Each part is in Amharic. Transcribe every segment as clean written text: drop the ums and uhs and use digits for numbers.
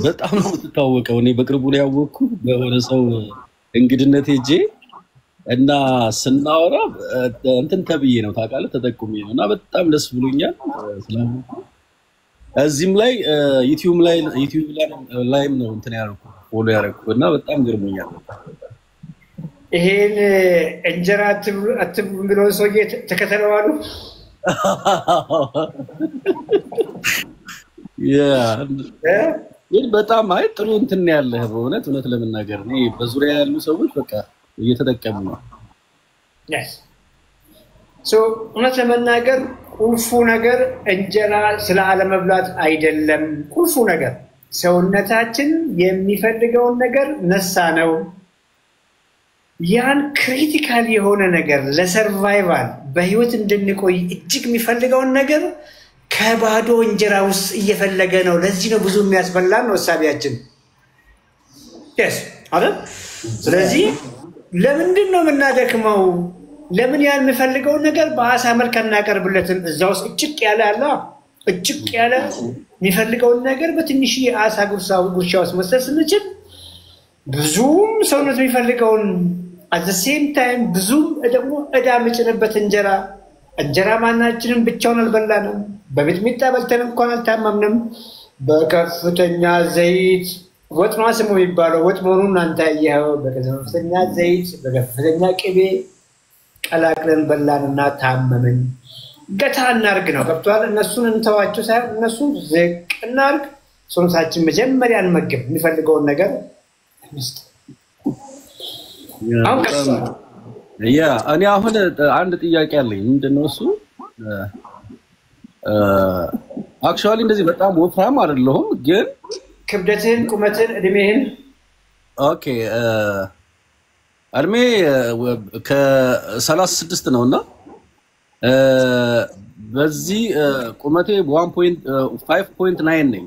በጣም ነው ተታወቀው እኔ በቅርቡ ላይ ያወቅኩ በሆነ ሰው እንግድነት ሄጄ እና ስናወራ እንትን ተብዬ ነው ታውቃለህ ተጠቁሜ ነውና በጣም ደስ ብሎኛል ስላወቅኩ እዚህም ላይ ዩቲዩብ ላይም ነው እንትን ያደረኩ ፎሎ ያደረኩና በጣም ግርሞኛል ይሄን እንጀራ አትብሉ ብሎ ሰውዬ ተከተለዋሉ ግን በጣም አይ ጥሩ እንትን ያለህ በእውነት ለመናገር ነው በዙሪያ ያሉ ሰዎች በቃ እየተጠቀሙ ነው እውነት ለመናገር ቁልፉ ነገር እንጀራ ስለ አለመብላት አይደለም ቁልፉ ነገር ሰውነታችን የሚፈልገውን ነገር ነሳ ነው ያን ክሪቲካል የሆነ ነገር ለሰርቫይቫል በህይወት እንድንቆይ እጅግ የሚፈልገውን ነገር ከባዶ እንጀራ ውስጥ እየፈለገ ነው ለዚህ ነው ብዙ የሚያስበላን ነው ሐሳቢያችን አይደል ስለዚህ ለምንድን ነው የምናደክመው ለምን ያን የሚፈልገው ነገር በአሳ መልክ እናቀርብለትን እዛው እጭቅ ያለ አላ እጭቅ ያለ የሚፈልገው ነገር በትንሽ የአሳ ጉርሻ ውስጥ መስጠት ስንችል ብዙም ሰውነት የሚፈልገውን at the same time ብዙም ደግሞ እዳምጭንበት እንጀራ ማናችንም ብቻውን አልበላንም በሚጥሚጣ በልተን እንኳን አልታመምንም በከፍተኛ ዘይት ወጥ ነው ስሙ ይባላል ወጥ መሆኑን አንተ ያየው በከፍተኛ ዘይት በከፍተኛ ቅቤ ቀላቅለን በላንና ታመምን ገታ እናርግ ነው ገብቷል እነሱን እንተዋቸው ሳይሆን እነሱን ዝቅ እናርግ ሰውነታችን መጀመሪያ እንመግብ የሚፈልገውን ነገር እንስጥ እኔ አሁን አንድ ጥያቄ አለኝ ምንድነው እሱ አክቹአሊ እንደዚህ በጣም ወፍራም አይደለሁም ግን ክብደትህን ቁመትህን እድሜህን ኦኬ እድሜ ከ36 ነውና በዚህ ቁመቴ 1.5.9 ነኝ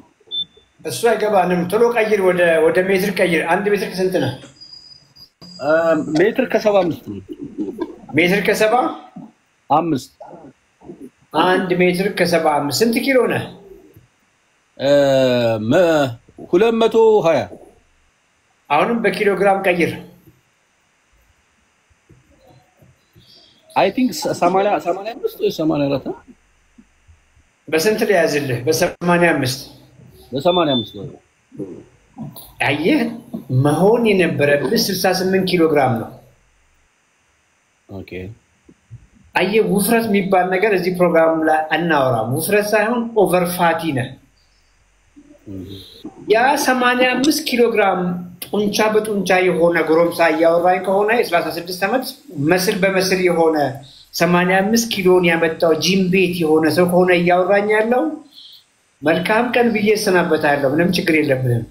እሱ አይገባንም ቶሎ ቀይር ወደ ሜትር ቀይር አንድ ሜትር ከስንት ነው ሜትር ከ75 ነው ሜትር ከ75 አንድ ሜትር ከ75 ስንት ኪሎ ነህ 220 አሁንም በኪሎ ግራም ቀይር I think 85 ወይ 84 በስንት ላይ ያዝልህ በ85 ነው አየህ መሆን የነበረብህ 68 ኪሎ ግራም ነው ኦኬ አየህ ውፍረት የሚባል ነገር እዚህ ፕሮግራም ላይ አናወራም ውፍረት ሳይሆን ኦቨር ፋቲ ነህ ያ 85 ኪሎ ግራም ጡንቻ በጡንቻ የሆነ ጎረምሳ ያወራኝ ከሆነ 36 አመት መስል በመስል የሆነ 85 ኪሎን ያመጣው ጂም ቤት የሆነ ሰው ከሆነ ያወራኝ ያለው መልካም ቀን ብዬ ሰናበታለሁ ምንም ችግር የለብንም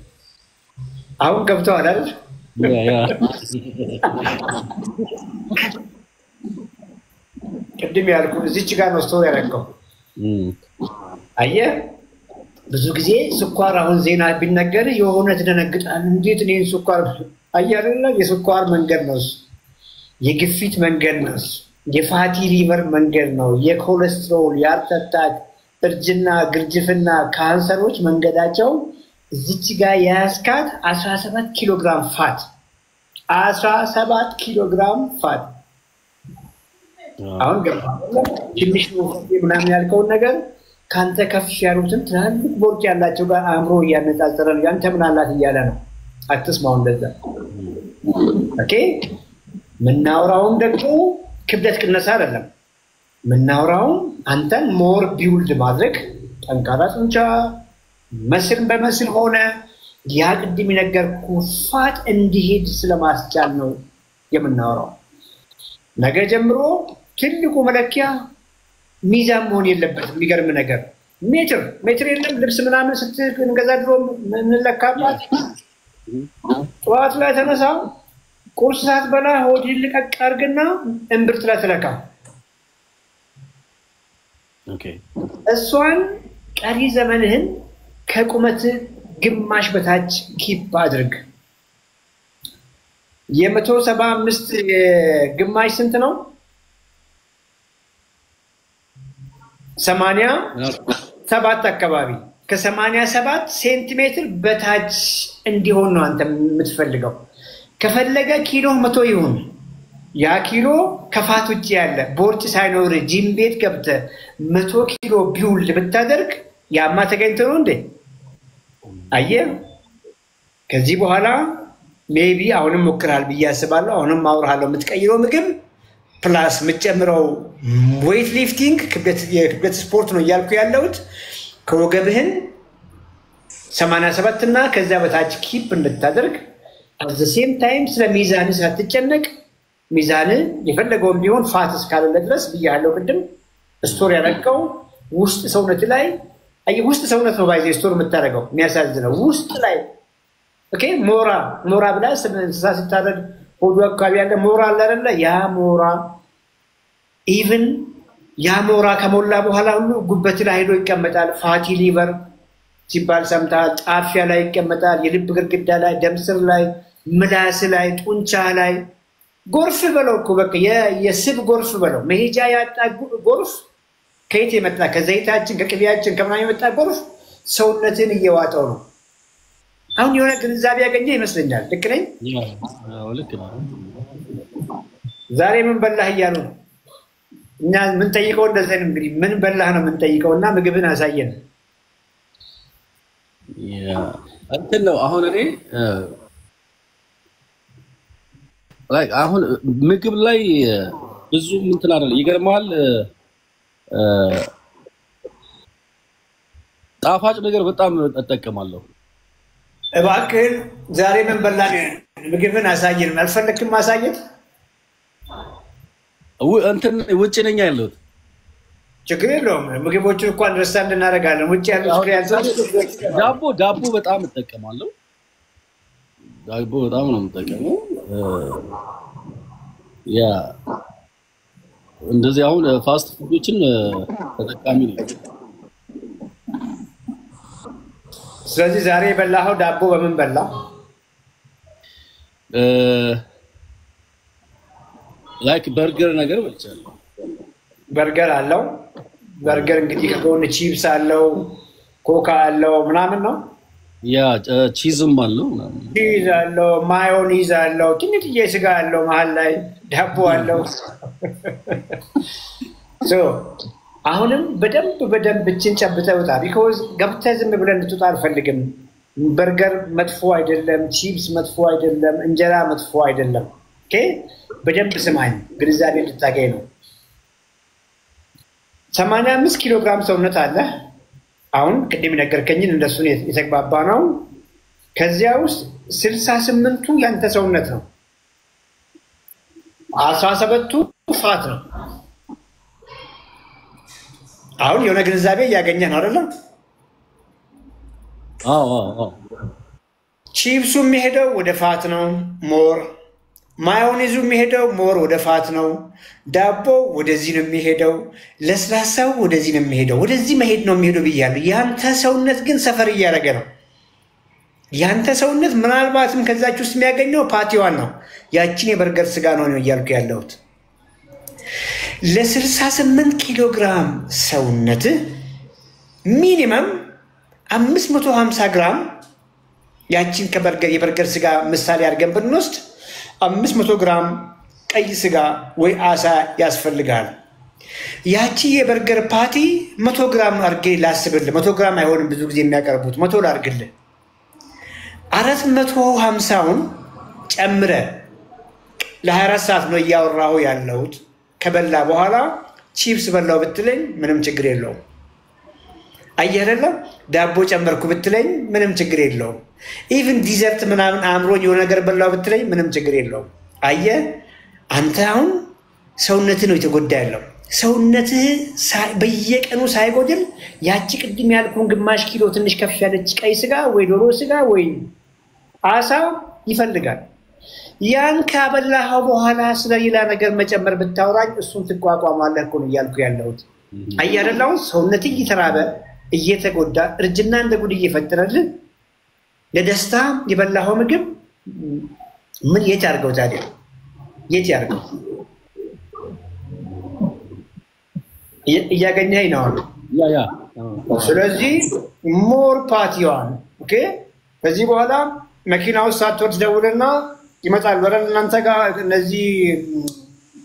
አሁን ገብቷል አይደል ቅድም ያልኩት እዚች ጋር ነው ስቶሪ ያደረገው አየህ ብዙ ጊዜ ስኳር አሁን ዜና ቢነገር የሆነ ተደነግጣል እንዴት እኔን ስኳር አያለና የስኳር መንገድ ነው የግፊት መንገድ ነው የፋቲ ሊቨር መንገድ ነው የኮሌስትሮል ያርተታት እርጅና ግርጅፍና ካንሰሮች መንገዳቸው እዚች ጋር ያስካት 17 ኪሎ ግራም ፋት 17 ኪሎ ግራም ፋት አሁን ገባ ትንሽ ነው ምናምን ያልከው ነገር ካንተ ከፍ ያሉትን ትላልቅ ቦርጭ ያላቸው ጋር አምሮ ያነጻጸረ ነው ያንተ ምን አላት እያለ ነው አትስማው እንደዛ ኦኬ ምናውራውን ደግሞ ክብደት ቅነሳ አይደለም ምናውራው አንተን ሞር ቢውልድ ማድረግ ጠንካራ ጡንቻ መስል በመስል ሆነ ያ ቅድም የነገርኩ ፋት እንዲሄድ ስለማስቻል ነው የምናወራው ነገ ጀምሮ ትልቁ መለኪያ ሚዛን መሆን የለበትም የሚገርም ነገር ሜትር የለም ልብስ ምናምን ስትገዛ ድሮ እንለካባት ጠዋት ላይ ተነሳ ቁርስ ሳትበላ ሆድህን ልቀቅ አድርግና እምብርት ላይ ተለካ ኦኬ እሷን ቀሪ ዘመንህን ከቁመት ግማሽ በታች ኪፕ አድርግ የ175 ግማሽ ስንት ነው 87 አካባቢ ከ87 ሴንቲሜትር በታች እንዲሆን ነው አንተ የምትፈልገው። ከፈለገ ኪሎ 100 ይሁን። ያ ኪሎ ከፋት ውጭ ያለ ቦርጭ ሳይኖር ጂም ቤት ገብተህ 100 ኪሎ ቢውል ብታደርግ ያማ ተገኝቶ ነው እንዴ? አየህ፣ ከዚህ በኋላ ሜቢ አሁንም ሞክራል ብዬ አስባለሁ። አሁንም አውራለሁ። የምትቀይረው ምግብ ፕላስ የምትጨምረው ዌይት ሊፍቲንግ የክብደት ስፖርት ነው እያልኩ ያለሁት። ከወገብህን 87 እና ከዚያ በታች ኪፕ እንድታደርግ አት ዘ ሴም ታይም ስለ ሚዛን ሳትጨነቅ ሚዛን የፈለገውን ቢሆን ፋት እስካለ ድረስ ብያለሁ። ቅድም ስቶር ያደረገው ውስጥ ሰውነት ላይ ውስጥ ሰውነት ነው ባይዘ ስቶር የምታደርገው። የሚያሳዝነው ውስጥ ላይ ኦኬ ሞራ ብላ እንስሳ ስታደርግ ሆዱ አካባቢ ያለ ሞራ አለ አይደለ? ያ ሞራ ኢቭን ያ ሞራ ከሞላ በኋላ ሁሉ ጉበት ላይ ሄዶ ይቀመጣል። ፋቲ ሊቨር ሲባል ሰምተሃል? ጣፊያ ላይ ይቀመጣል፣ የልብ ግድግዳ ላይ፣ ደም ስር ላይ፣ ምላስ ላይ፣ ጡንቻ ላይ። ጎርፍ በለው እኮ በቃ የስብ ጎርፍ በለው። መሄጃ ያጣ ጎርፍ ከየት የመጣ? ከዘይታችን ከቅቤያችን ከምናምን የመጣ ጎርፍ ሰውነትን እየዋጠው ነው። አሁን የሆነ ግንዛቤ ያገኘ ይመስለኛል። ልክ ነኝ? ዛሬ ምን በላህ እያሉ ነው። እኛ ምን ጠይቀው እንደዚህ ነው እንግዲህ ምን በላህ ነው ምን ጠይቀውና ምግብን አሳየን። እንትን ነው አሁን እኔ አሁን ምግብ ላይ ብዙ እንትን አይደል። ይገርማል። ጣፋጭ ነገር በጣም እጠቀማለሁ። እባክህን ዛሬ ምን በላን? ምግብን አሳየን። አልፈለክም ማሳየት? እንትን ውጭ ነኝ ያለሁት። ችግር የለውም። ምግቦቹን እንኳን አንደርስታንድ እናደርጋለን። ውጭ ያሉት ክሪያንስ ዳቦ በጣም እጠቀማለሁ። ዳቦ በጣም ነው የምጠቀመው። ያ እንደዚህ አሁን ፋስት ፉዶችን ተጠቃሚ ነኝ። ስለዚህ ዛሬ የበላኸው ዳቦ በምን በላ? ላይክ በርገር ነገር በልቻለሁ። በርገር አለው። በርገር እንግዲህ ከጎን ቺፕስ አለው፣ ኮካ አለው ምናምን ነው። ያ ቺዝም አለው ምናምን። ቺዝ አለው፣ ማዮኒዝ አለው፣ ትንሽዬ ስጋ አለው፣ መሀል ላይ ዳቦ አለው። አሁንም በደንብ እችን ጨብጠህ ውጣ። ቢኮዝ ገብተህ ዝም ብለን እንድትወጣ አልፈልግም። በርገር መጥፎ አይደለም፣ ቺፕስ መጥፎ አይደለም፣ እንጀራ መጥፎ አይደለም። ኦኬ፣ በደንብ ስማኝ፣ ግንዛቤ እንድታገኝ ነው። 85 ኪሎ ግራም ሰውነት አለ። አሁን ቅድም ነገርከኝን እንደሱን የተግባባ ነው። ከዚያ ውስጥ 68ቱ ያንተ ሰውነት ነው፣ 17ቱ ፋት ነው። አሁን የሆነ ግንዛቤ እያገኘህ ነው አይደለም? ቺፕሱ የሚሄደው ወደ ፋት ነው ሞር። ማዮኔዙ የሚሄደው ሞር ወደ ፋት ነው። ዳቦ ወደዚህ ነው የሚሄደው። ለስላሳው ወደዚህ ነው የሚሄደው። ወደዚህ መሄድ ነው የሚሄደው ብያለሁ። ያንተ ሰውነት ግን ሰፈር እያደረገ ነው። ያንተ ሰውነት ምናልባትም ከዛች ውስጥ የሚያገኘው ፓቲዋን ነው። ያችን የበርገር ስጋ ነው እያልኩ ያለሁት። ለ68 ኪሎ ግራም ሰውነት ሚኒመም 550 ግራም ያችን የበርገር ስጋ ምሳሌ አድርገን ብንወስድ 500 ግራም ቀይ ስጋ ወይ አሳ ያስፈልጋል። ያቺ የበርገር ፓቲ 100 ግራም አድርጌ ላስብልህ። 100 ግራም አይሆንም ብዙ ጊዜ የሚያቀርቡት 100 ላድርግልህ። 450ውን ጨምረ ለ24 ሰዓት ነው እያወራሁ ያለሁት። ከበላ በኋላ ቺፕስ በላው ብትለኝ ምንም ችግር የለውም። አየህ አይደለም? ዳቦ ጨመርኩ ብትለኝ ምንም ችግር የለውም። ኢቭን ዲዘርት ምናምን አምሮኝ የሆነ ነገር በላው ብትለኝ ምንም ችግር የለውም። አየህ አንተ አሁን ሰውነትህ ነው የተጎዳ ያለው። ሰውነትህ በየቀኑ ሳይጎድል ያቺ ቅድም ያልኩን ግማሽ ኪሎ ትንሽ ከፍ ያለች ቀይ ስጋ ወይ ዶሮ ስጋ ወይ አሳ ይፈልጋል። ያን ካበላኸው በኋላ ስለሌላ ነገር መጨመር ብታወራኝ እሱን ትቋቋማለህ እኮ ነው እያልኩ ያለሁት። አየህ አይደል? አሁን ሰውነትህ እየተራበ እየተጎዳ እርጅና እንደ ጉድ እየፈጠረልህ ለደስታ የበላኸው ምግብ ምን የት ያድርገው ታዲያ? የት ያድርገው? እያገኘኸኝ ነው። ስለዚህ ሞር ፓቲዋን ኦኬ ከዚህ በኋላ መኪና ውስጥ ሳትወርድ ደውልና ይመጣል ወደ እናንተ ጋር እነዚህ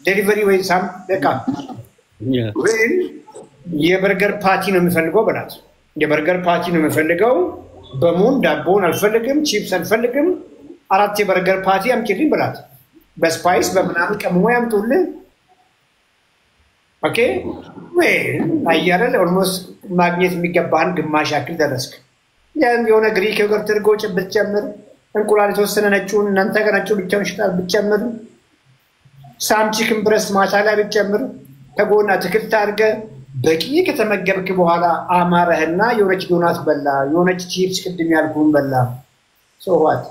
ዴሊቨሪ ወይ ሳም በቃ ወይ የበርገር ፓቲ ነው የሚፈልገው በላት የበርገር ፓቲ ነው የሚፈልገው በሙን ዳቦን አልፈልግም ቺፕስ አልፈልግም 4 የበርገር ፓቲ አምጪልኝ በላት በስፓይስ በምናምን ቀመሞ ያምጡልኝ ኦኬ ወይ አያረለ ኦልሞስት ማግኘት የሚገባህን ግማሽ ያክል ደረስክ የሆነ ግሪክ ዮገርት እርጎ ብትጨምር እንቁላል የተወሰነ ነጩን እናንተ ጋር ነጩ ብቻውን ይሽጣል ብትጨምር ሳም ቺክን ብረስት ማሳላ ብትጨምር ከጎና አትክልት አድርገህ በቂ ከተመገብክ በኋላ አማረህና የሆነች ዶናት በላ የሆነች ቺፕስ ቅድም ያልኩን በላ ሶዋት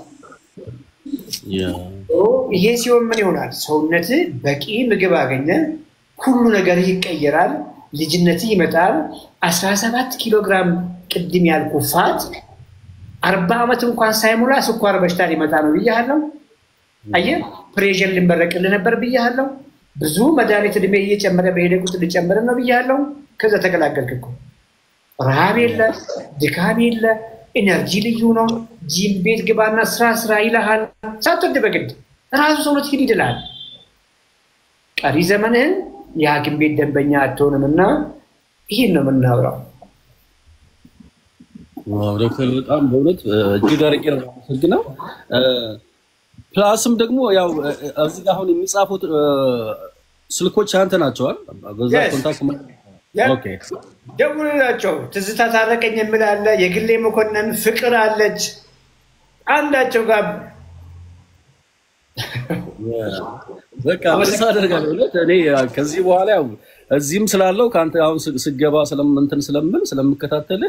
ይሄ ሲሆን ምን ይሆናል ሰውነት በቂ ምግብ አገኘ ሁሉ ነገር ይቀየራል ልጅነት ይመጣል 17 ኪሎ ግራም ቅድም ያልኩ ፋት 40 አመት እንኳን ሳይሞላ ስኳር በሽታ ሊመጣ ነው ብያለሁ አየ ፕሬሸር ሊመረቅልህ ነበር ብያለሁ ብዙ መድኃኒት እድሜ እየጨመረ በሄደ ቁጥር ሊጨምር ነው ብያለሁ ከዛ ተገላገልክ እኮ ረሃብ የለ ድካም የለ ኤነርጂ ልዩ ነው ጂም ቤት ግባና ስራ ይልሃል ሳትወድ በግድ ራሱ ሰውነት ይድላል ቀሪ ዘመንህን የሐኪም ቤት ደንበኛ አትሆንምና ይሄን ነው የምናወራው ዋው ዶክተር በጣም በእውነት እጅግ አድርጌ ነው የማመሰግነው ፕላስም ደግሞ ያው እዚህ ጋር አሁን የሚጻፉት ስልኮች አንተ ናቸዋል በዛ ኮንታክት ኦኬ ደውልላቸው ትዝታ ታረቀኝ የሚል አለ የግሌ መኮንን ፍቅር አለች አንዳቸው ጋር በቃ ወሳ አደርጋለሁ እኔ ከዚህ በኋላ ያው እዚህም ስላለው ካንተ አሁን ስገባ ስለምንትን ስለምከታተል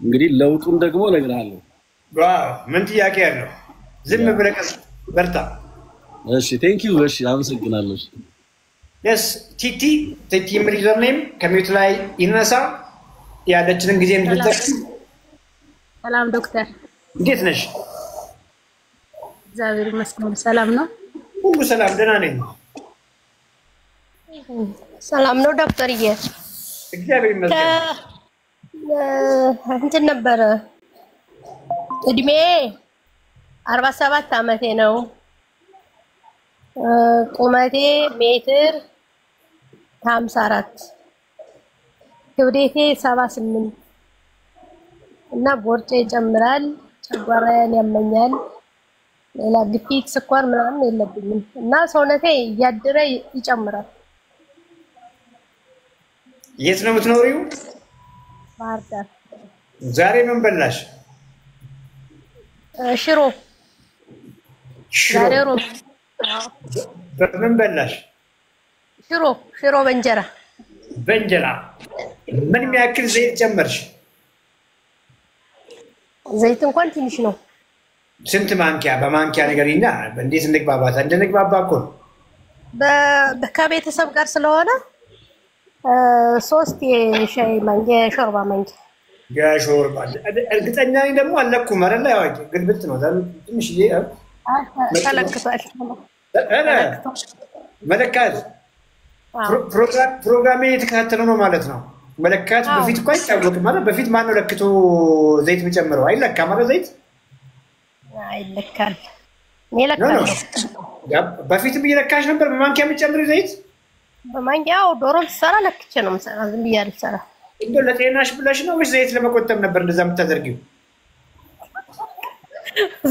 እንግዲህ ለውጡን ደግሞ እነግርሃለሁ ዋው ምን ጥያቄ ያለው ዝም ብለህ በርታ እሺ ቴንክ ዩ እሺ አመሰግናለሁ yes ቲቲ ምሪዘር ኔም ከሚዩት ላይ ይነሳ ያለችንን ጊዜ እንድትጠቅም ሰላም ዶክተር እንዴት ነሽ እግዚአብሔር ይመስገን ሰላም ነው ሁሉ ሰላም ደህና ነኝ ሰላም ነው ዶክተርዬ እግዚአብሔር ይመስገን እንትን ነበረ እድሜ 47 አመቴ ነው ቁመቴ ሜትር 54 ክብደቴ 78 እና ቦርጬ ይጨምራል ጨጓራዬን ያመኛል ሌላ ግፊት ስኳር ምናምን የለብኝም እና ሰውነቴ እያደረ ይጨምራል የት ነው የምትኖሪው ባህር ዳር ዛሬ ምን በላሽ ሽሮ ዛሬ ሮብ በምን በላሽ ሽሮ በእንጀራ ምን የሚያክል ዘይት ጨመርሽ ዘይት እንኳን ትንሽ ነው ስንት ማንኪያ በማንኪያ ነገርና እንዴት እንግባባታ እንደነግባባ እኮ ከቤተሰብ ጋር ስለሆነ 3 የሻይ ማንኪያ ሾርባ ማንኪያ ሾርባ እርግጠኛ ነኝ ደግሞ አለኩም አይደል ያው ግልብጥ ነው ትንሽ ተለክቷል መለካት ፕሮግራሜ የተከታተለው ነው ማለት ነው መለካት በፊት እኮ አይታወቅም ማለት በፊት ማን ነው ለክቶ ዘይት የሚጨምረው አይለካም ማለት ዘይት አይለካል ይለካል በፊትም እየለካሽ ነበር በማንኪያ የሚጨምር ዘይት በማንኪያው ዶሮ ሰራ ለክቼ ነው መሰራ ዝም ብዬ አልሰራ እንደው ለጤናሽ ብለሽ ነው ወይስ ዘይት ለመቆጠብ ነበር እንደዛ የምታደርጊው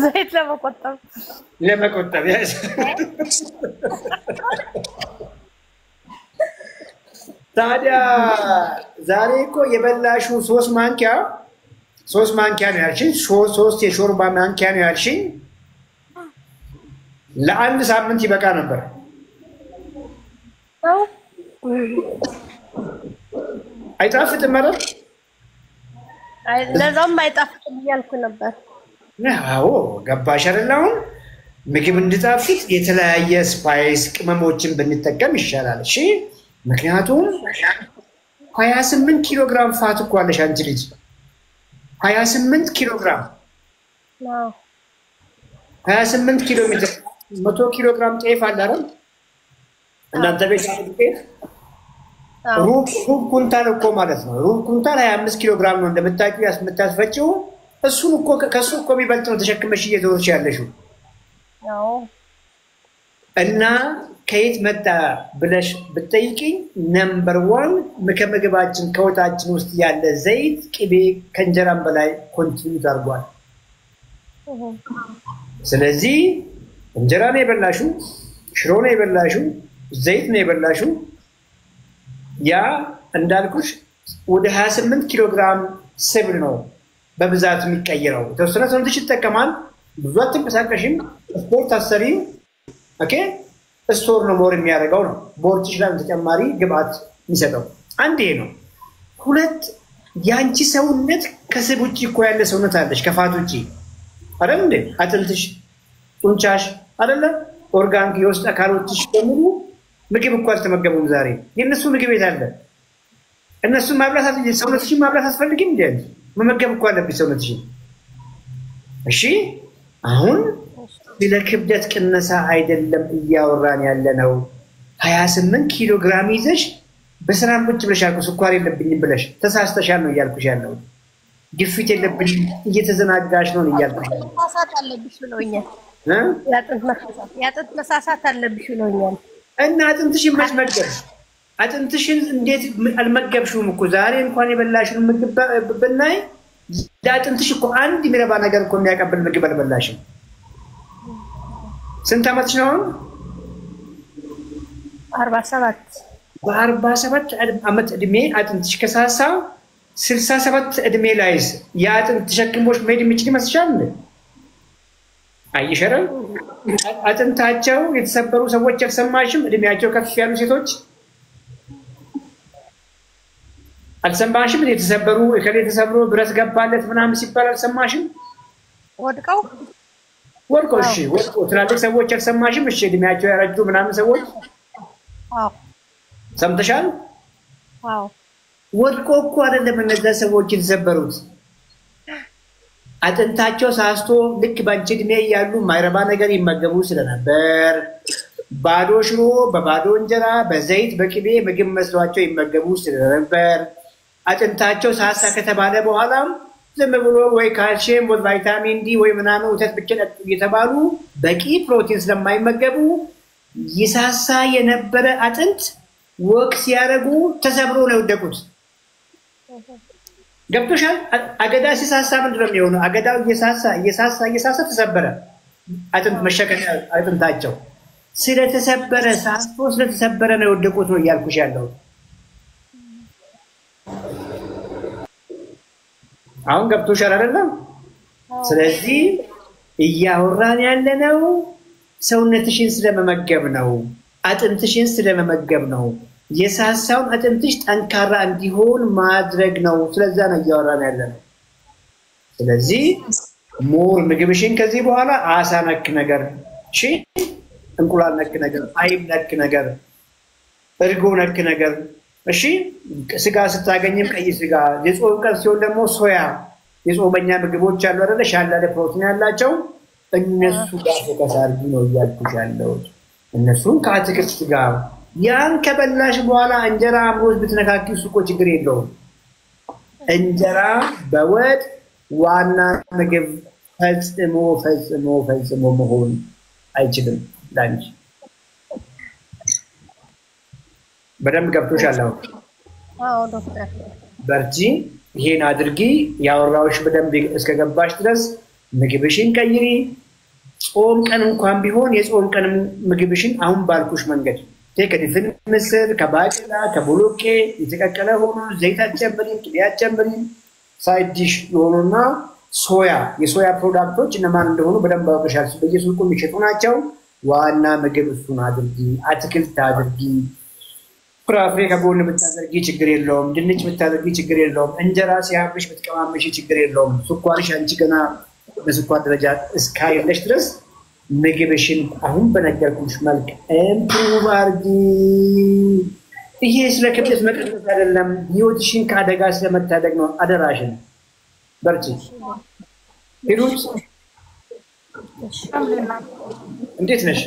ዘይት ለመቆጠብ ታዲያ ዛሬ እኮ የበላሽው 3 ማንኪያ ነው ያልሽኝ 3 የሾርባ ማንኪያ ነው ያልሽኝ ለአንድ ሳምንት ይበቃ ነበር አይጣፍጥም ማለት ለዛም አይጣፍጥም ያልኩ ነበር አዎ ገባሽ አይደል አሁን ምግብ እንድጣፍጥ የተለያየ ስፓይስ ቅመሞችን ብንጠቀም ይሻላል እሺ ምክንያቱም 28 ኪሎ ግራም ፋት እኮ አለሽ አንቺ ልጅ 28 ኪሎ ግራም 28 ኪሎ ሜትር 100 ኪሎ ግራም ጤፍ አለ አይደል እናንተ ቤት ጤፍ ሩብ ኩንታል እኮ ማለት ነው። ሩብ ኩንታል 25 ኪሎ ግራም ነው እንደምታውቂው ያስመታስፈጭው። እሱን እኮ ከሱ እኮ የሚበልጥ ነው ተሸክመሽ እየዞርሽ ያለሽው። እና ከየት መጣ ብለሽ ብትጠይቂኝ ነምበር 1 ከምግባችን ከወጣችን ውስጥ ያለ ዘይት ቅቤ ከእንጀራም በላይ ኮንትሪቢዩት አድርጓል። ስለዚህ እንጀራ ነው የበላሽው፣ ሽሮ ነው የበላሽው፣ ዘይት ነው የበላሽው። ያ እንዳልኩሽ ወደ 28 ኪሎ ግራም ሰብል ነው በብዛት የሚቀየረው። ተወሰነ ሰውነትሽ ይጠቀማል፣ ብዙ አትንቀሳቀሽም፣ ስፖርት አሰሪም። ኦኬ ስቶር ነው ሞር የሚያደርገው ነው ቦርጭሽ ላይ ተጨማሪ ግብአት የሚሰጠው። አንድ ይሄ ነው። 2 ያንቺ ሰውነት ከስብ ውጪ እኮ ያለ ሰውነት አለሽ ከፋት ውጪ አይደል እንዴ? አጥንትሽ፣ ጡንቻሽ አይደለ? ኦርጋን የውስጥ አካሎችሽ በሙሉ ምግብ እኮ አልተመገቡም ዛሬ። የነሱ ምግብ የት አለ? እነሱ ማብላት ሰውነትሽን ማብላት አስፈልግም እንዴ? መመገብ እኮ አለብሽ ሰውነትሽን። እሺ አሁን ስለ ክብደት ቅነሳ አይደለም እያወራን ያለ ነው። 28 ኪሎ ግራም ይዘሽ በስራም ቁጭ ብለሽ አልኩ ስኳር የለብኝም ብለሽ ተሳስተሻል ነው እያልኩሽ ያለው። ግፊት የለብኝም እየተዘናጋሽ ነው እያልኩሽ ያለው። መሳሳት አለብሽ ብለውኛል። ያጥንት መሳሳት አለብሽ ብለውኛል። እና አጥንትሽን መች መገብሽ? አጥንትሽን እንዴት አልመገብሽውም እኮ ዛሬ እንኳን የበላሽን ምግብ ብናይ ለአጥንትሽ እኮ አንድ የሚረባ ነገር እኮ የሚያቀብል ምግብ አልበላሽም። ስንት ዓመትሽ ነው አሁን? 47 በ47 ዓመት እድሜ አጥንትሽ ከሳሳ 67 እድሜ ላይስ የአጥንት ተሸክሞሽ መሄድ የሚችል ይመስልሻል? አይሸረም። አጥንታቸው የተሰበሩ ሰዎች አልሰማሽም? እድሜያቸው ከፍ ያሉ ሴቶች አልሰማሽም? የተሰበሩ እከሌ ተሰብሮ ብረት ገባለት ምናምን ሲባል አልሰማሽም? ወድቀው እሺ ወድቀው ትላልቅ ሰዎች አልሰማሽም? እሺ እድሜያቸው ያረጁ ምናምን ሰዎች ሰምተሻል? ወድቆ እኮ አይደለም እነዛ ሰዎች የተሰበሩት። አጥንታቸው ሳስቶ ልክ ባንቺ እድሜ ያሉ ማይረባ ነገር ይመገቡ ስለነበር ባዶ ሽሮ በባዶ እንጀራ በዘይት በቅቤ ምግብ መስሏቸው ይመገቡ ስለነበር አጥንታቸው ሳሳ ከተባለ በኋላም ዝም ብሎ ወይ ካልሲየም ወይ ቫይታሚን ዲ ወይ ምናምን ወተት ብቻ እየተባሉ በቂ ፕሮቲን ስለማይመገቡ ይሳሳ የነበረ አጥንት ወቅ ሲያደርጉ ተሰብሮ ነው የወደቁት። ገብቶሻል? አገዳ ሲሳሳ ምንድን ነው የሚሆነው? አገዳው እየሳሳ ተሰበረ። አጥንት መሸከም አጥንታቸው ስለተሰበረ ሳስቶ ስለተሰበረ ነው የወደቁት ነው እያልኩሽ ያለው። አሁን ገብቶሻል አይደለም? ስለዚህ እያወራን ያለነው ሰውነትሽን ስለመመገብ ነው፣ አጥንትሽን ስለመመገብ ነው። የሳሳውን አጥንትሽ ጠንካራ እንዲሆን ማድረግ ነው። ስለዛ ነው እያወራን ያለነው። ስለዚህ ሞር ምግብሽን ከዚህ በኋላ አሳ ነክ ነገር፣ እሺ፣ እንቁላል ነክ ነገር፣ አይብ ነክ ነገር፣ እርጎ ነክ ነገር፣ እሺ። ስጋ ስታገኝም ቀይ ስጋ፣ የጾም ቀን ሲሆን ደግሞ ሶያ፣ የጾመኛ ምግቦች አሉ አይደለ? ሻላለ ፕሮቲን ያላቸው እነሱ ጋር ፎከስ አድርጊ ነው እያልኩሽ ያለሁት። እነሱን ከአትክልት ጋር ያን ከበላሽ በኋላ እንጀራ አምሮት ብትነካኪው እሱ እኮ ችግር የለውም። እንጀራ በወጥ ዋና ምግብ ፈጽሞ መሆን አይችልም ላንቺ። በደንብ ገብቶሻል? አዎ ዶክተር በርቺ፣ ይሄን አድርጊ። ያወራሁሽ በደንብ እስከገባሽ ድረስ ምግብሽን ቀይሪ። ጾም ቀን እንኳን ቢሆን የጾም ቀን ምግብሽን አሁን ባልኩሽ መንገድ ከድፍን ምስር፣ ከባቄላ፣ ከቦሎቄ የተቀቀለ ሆኖ ዘይት አትጨምሪም፣ ቅቤ አትጨምሪም። ሳይድ ዲሽ የሆኑና ሶያ፣ የሶያ ፕሮዳክቶች እነማን እንደሆኑ በደንብ አውቀሻል። በየሱቁ የሚሸጡ ናቸው። ዋና ምግብ እሱን አድርጊ። አትክልት አድርጊ። ፍራፍሬ ከጎን ብታደርጊ ችግር የለውም። ድንች ብታደርጊ ችግር የለውም። እንጀራ ሲያብሽ ብትቀማምሽ ችግር የለውም። ስኳርሽ አንቺ ገና በስኳር ደረጃ እስካየለሽ ድረስ ምግብሽን አሁን በነገርኩሽ መልክ ኢምፕሩቭ አድርጊ። ይሄ ስለ ክብደት መቀነስ አይደለም፣ ህይወትሽን ከአደጋ ስለመታደግ ነው። አደራሽን በርቺ። ሂሩት እንዴት ነሽ?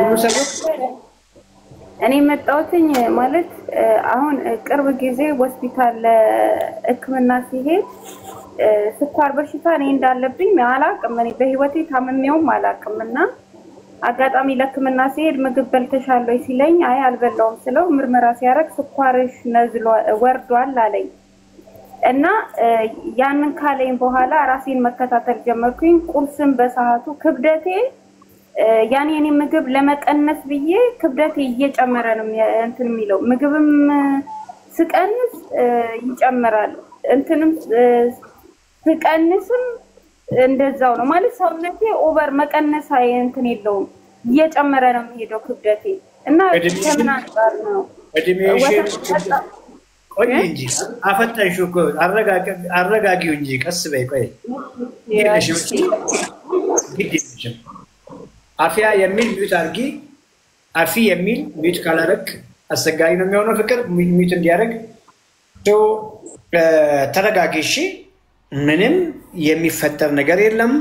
ሁሉ ሰላም? እኔ መጣሁትኝ ማለት አሁን ቅርብ ጊዜ ሆስፒታል ሕክምና ሲሄድ ስኳር በሽታ እኔ እንዳለብኝ አላውቅም። እኔ በህይወቴ ታምሜውም አላውቅምና አጋጣሚ ለሕክምና ሲሄድ ምግብ በልተሻል ወይ ሲለኝ አይ አልበላውም ስለው ምርመራ ሲያደርግ ስኳርሽ ነዝሏል ወርዷል አለኝ። እና ያንን ካለኝ በኋላ ራሴን መከታተል ጀመርኩኝ። ቁርስን በሰዓቱ ክብደቴ ያኔ እኔ ምግብ ለመቀነስ ብዬ ክብደቴ እየጨመረ ነው እንትን የሚለው ምግብም ስቀንስ ይጨምራል እንትንም ስቀንስም እንደዛው ነው ማለት ሰውነቴ ኦቨር መቀነስ እንትን የለውም እየጨመረ ነው የሚሄደው ክብደቴ እና ከምን አንፃር ነው ቆይ እንጂ አፈጠንሽው እኮ አረጋጊው እንጂ ቀስ በይ ቆይ አፍያ የሚል ሚዩት አድርጊ አፊ የሚል ሚዩት ካላረክ አሰጋሪ ነው የሚሆነው ፍቅር ሚዩት እንዲያደርግ ተረጋጊ እሺ ምንም የሚፈጠር ነገር የለም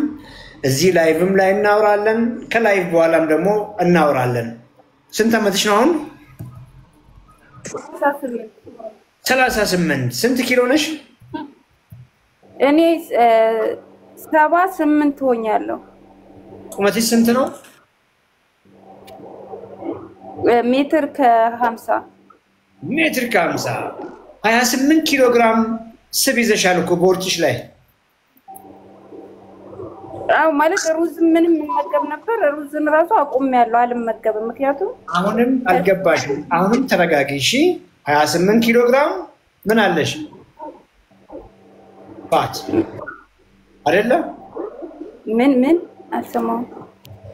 እዚህ ላይቭም ላይ እናወራለን ከላይቭ በኋላም ደግሞ እናወራለን ስንት አመትሽ ነው አሁን 38 ስንት ኪሎ ነሽ እኔ 78 ሆኛለሁ ቁመትሽ ስንት ነው ሜትር ከ50 ሜትር ከ50 28 ኪሎ ግራም ስብ ይዘሻል እኮ ቦርጭሽ ላይ አው ማለት ሩዝ ምንም መመገብ ነበር ሩዝን ራሱ አቆሚያለሁ አልመገብም ምክንያቱም አሁንም አልገባሽም አሁንም ተረጋጊ እሺ 28 ኪሎ ግራም ምን አለሽ ፋት አይደለም ምን አልሰማው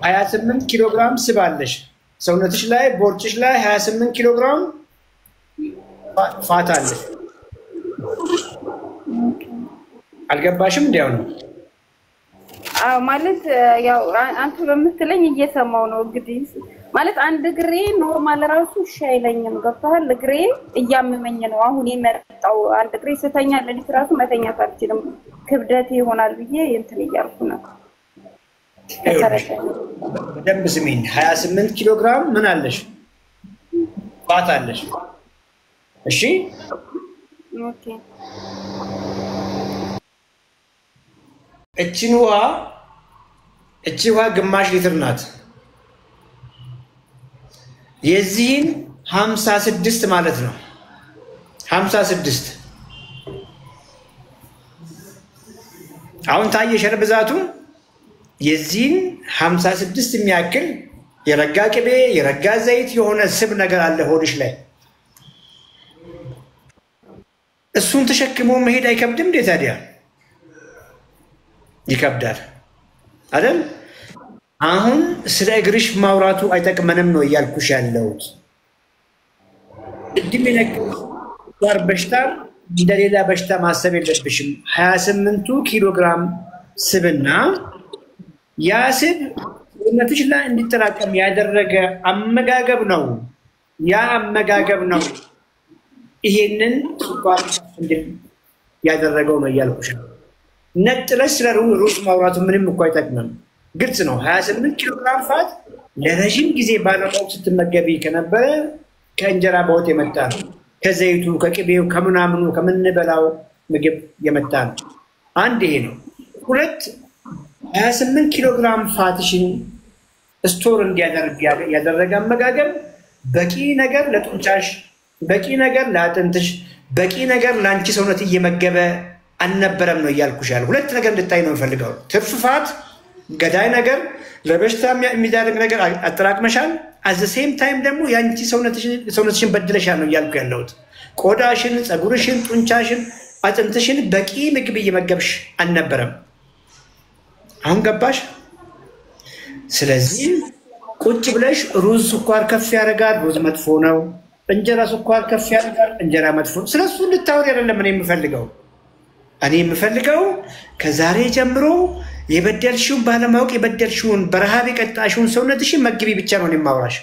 28 ኪሎ ግራም ስብ አለሽ ሰውነትሽ ላይ ቦርጭሽ ላይ 28 ኪሎ ግራም ፋት አለሽ አልገባሽም እንዴው ነው አው ማለት ያው አንተ በምትለኝ እየሰማው ነው እንግዲህ ማለት አንድ ግሬ ኖርማል ራሱ ሻይለኝም ገብቷል ግሬ እያመመኝ ነው አሁን የመጣው አንድ ግሬ ስተኛ ለሊት ራሱ መተኛት አልችልም ክብደት ይሆናል ብዬ እንትን እያልኩ ነው በደንብ ስሚኝ 28 ኪሎ ግራም ምን አለሽ ፋት አለሽ እሺ ኦኬ እቺ ውሃ ግማሽ ሊትር ናት የዚህን 56 ማለት ነው 56 አሁን ታየሽ ብዛቱ የዚህን 56 የሚያክል የረጋ ቅቤ የረጋ ዘይት የሆነ ስብ ነገር አለ ሆድሽ ላይ እሱን ተሸክሞ መሄድ አይከብድም እንዴ ታዲያ ይከብዳል አይደል አሁን ስለ እግርሽ ማውራቱ አይጠቅመንም ነው እያልኩሽ ያለሁት እድሜ ጋር በሽታ እንደሌላ በሽታ ማሰብ የለብሽም 28 ኪሎ ግራም ስብና ያ ስብ ሰውነትሽ ላይ እንዲጠራቀም ያደረገ አመጋገብ ነው ያ አመጋገብ ነው ይሄንን ስኳር እንድል ያደረገው ነው እያልኩሽ ነጥለሽ ስለ ሩዝ ማውራቱ ምንም እኮ አይጠቅምም ግልጽ ነው 28 ኪሎ ግራም ፋት ለረጅም ጊዜ ባለማወቅ ስትመገቢ ከነበረ ከእንጀራ በወጥ የመጣ ነው ከዘይቱ ከቅቤው ከምናምኑ ከምንበላው ምግብ የመጣ ነው አንድ ይሄ ነው ሁለት 28 ኪሎ ግራም ፋትሽን ስቶር እንዲያደርግ ያደረገ አመጋገብ በቂ ነገር ለጡንቻሽ በቂ ነገር ለአጥንትሽ በቂ ነገር ላንቺ ሰውነት እየመገበ አልነበረም ነው እያልኩሽ ያለው ሁለት ነገር እንድታይ ነው የምፈልገው ትርፍ ፋት ገዳይ ነገር ለበሽታ የሚዳርግ ነገር አጠራቅመሻል at the same time ደግሞ ያንቺ ሰውነትሽን በድለሻል ነው እያልኩ ያለሁት ቆዳሽን ፀጉርሽን ጡንቻሽን አጥንትሽን በቂ ምግብ እየመገብሽ አልነበረም አሁን ገባሽ ስለዚህ ቁጭ ብለሽ ሩዝ ስኳር ከፍ ያደርጋል ሩዝ መጥፎ ነው እንጀራ ስኳር ከፍ ያደርጋል እንጀራ መጥፎ ነው ስለሱ ልታወሪ አይደለም እኔ የምፈልገው ከዛሬ ጀምሮ የበደልሽውን ባለማወቅ የበደልሽውን በረሃብ የቀጣሽውን ሰውነትሽን መግቢ ብቻ ነው የማወራሽ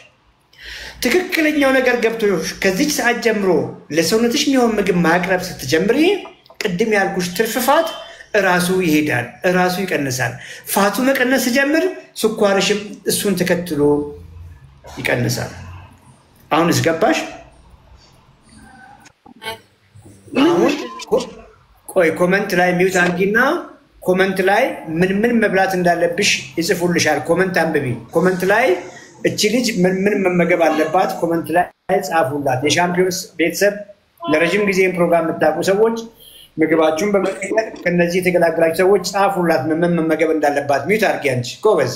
ትክክለኛው ነገር ገብቶሽ ከዚህ ሰዓት ጀምሮ ለሰውነትሽ የሚሆን ምግብ ማቅረብ ስትጀምሪ ቅድም ያልኩሽ ትርፍ ፋት ራሱ ይሄዳል ራሱ ይቀንሳል ፋቱ መቀነስ ጀምር ስኳርሽም እሱን ተከትሎ ይቀንሳል አሁን እስገባሽ አሁን ቆይ ኮሜንት ላይ ሚውት አንጊና ኮሜንት ላይ ምን መብላት እንዳለብሽ ይጽፉልሻል ኮሜንት አንብቢ ኮሜንት ላይ እቺ ልጅ ምን መመገብ አለባት ኮሜንት ላይ ጻፉላት የሻምፒዮንስ ቤተሰብ ለረጅም ጊዜ ፕሮግራም የምታውቁ ሰዎች ምግባችሁን በመቀየር ከነዚህ የተገላገላችሁ ሰዎች ጻፉላት ምን መመገብ እንዳለባት ሚውት አርጊ አንቺ ጎበዝ